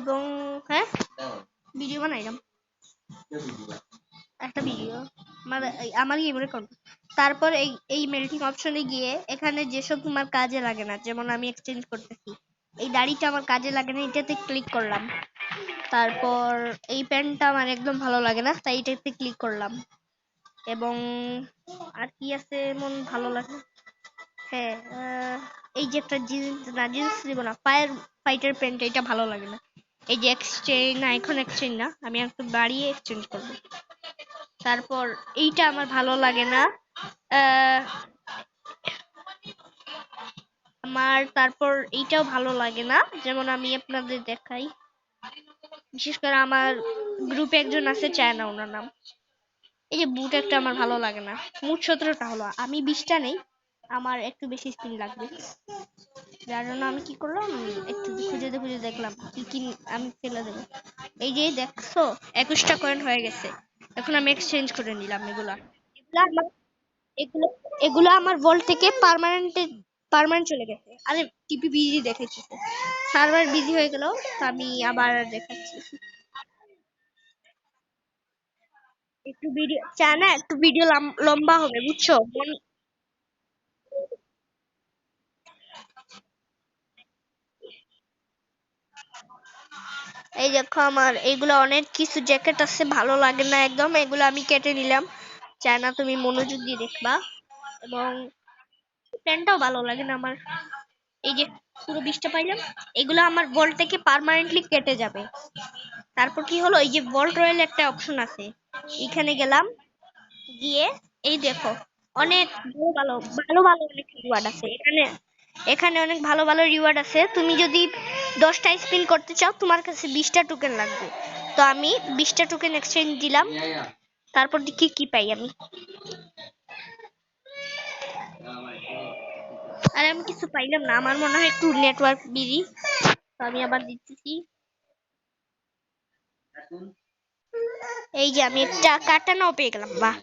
এবং হ্যাঁ ভিডিও বানাইলাম একটা ভিডিও আমার গেমের অ্যাকাউন্ট। তারপর এই মেল্টিং অপশনে গিয়ে এখানে যেসব তোমার কাজে লাগে না, যেমন আমি এক্সচেঞ্জ করতেছি, এই দাড়িটা আমার কাজে লাগে না, এটাতে ক্লিক করলাম। তারপর এই প্যান্টটা আমার একদম ভালো লাগে না, তাই এটাতে ক্লিক করলাম। এবং আর কি আছে এমন ভালো লাগে? হ্যাঁ, এই যে একটা জিন্স, না জিন্স দিব না, ফাইটার প্যান্ট, এটা ভালো লাগে না। এই যে এক্সচেঞ্জ, না এখন এক্সচেঞ্জ না, আমি একটু বাড়িয়ে এক্সচেঞ্জ করবো। তারপর এইটা আমার ভালো লাগে না। আহ, আমার তারপর এইটাও ভালো লাগে না, যেমন আমি আপনাদের দেখাই। বিশেষ করে আমার গ্রুপে একজন আছে, চায় না ওনার নাম। এই যে বুট একটা আমার ভালো লাগে না। মোট 17টা হলো, আমি 20টা নেই, আমার একটু বেশি স্পিন লাগবে। যার জন্য আমি কি করলাম, একটু খুঁজে খুঁজে দেখলাম কি কি আমি ফেলে দেবো। এই যে দেখছো, 21টা কয়েন হয়ে গেছে। এখন আমি এক্সচেঞ্জ করে নিলাম এগুলা। এগুলা আমার এগুলো এগুলো আমার ভল্ট থেকে পার্মানেন্ট চলে গেছে। আরে টিপি বিজি দেখাচ্ছি, সার্ভার বিজি হয়ে গেল, তো আমি আবার দেখাচ্ছি। একটু ভিডিও চা না, একটু ভিডিও লম্বা হবে, বুঝছো? এই দেখো, আমার এইগুলো অনেক কিছু জ্যাকেট আছে, ভালো লাগে না একদম, এগুলো আমি কেটে নিলাম। চাই না, তুমি মনোযোগ দিয়ে দেখবা। এবং প্যান্টটাও ভালো লাগে না আমার। এই যে পুরো 20টা পাইলাম, এগুলো আমার ভল্ট থেকে পার্মানেন্টলি কেটে যাবে। তারপর কি হলো, এই যে ভল্ট রয়্যাল একটা অপশন আছে, এখানে গেলাম, গিয়ে এই দেখো, অনেক ভালো ভালো ভালো ভালো অনেক রিওয়ার্ড আছে এখানে। এখানে অনেক ভালো ভালো রিওয়ার্ড আছে। তুমি যদি 10টা স্পিন করতে চাও, তোমার কাছে 20টা টোকেন লাগবে। তো আমি 20টা টোকেন এক্সচেঞ্জ দিলাম। তারপর দেখি কি পাই আমি। আর আমি কিছু পাইলাম না, আমার মনে হয় একটু নেটওয়ার্ক বিজি। তো আমি আবার দিতেছি। এই যে আমি একটা কাটানাও পেয়ে গেলাম, বাহ।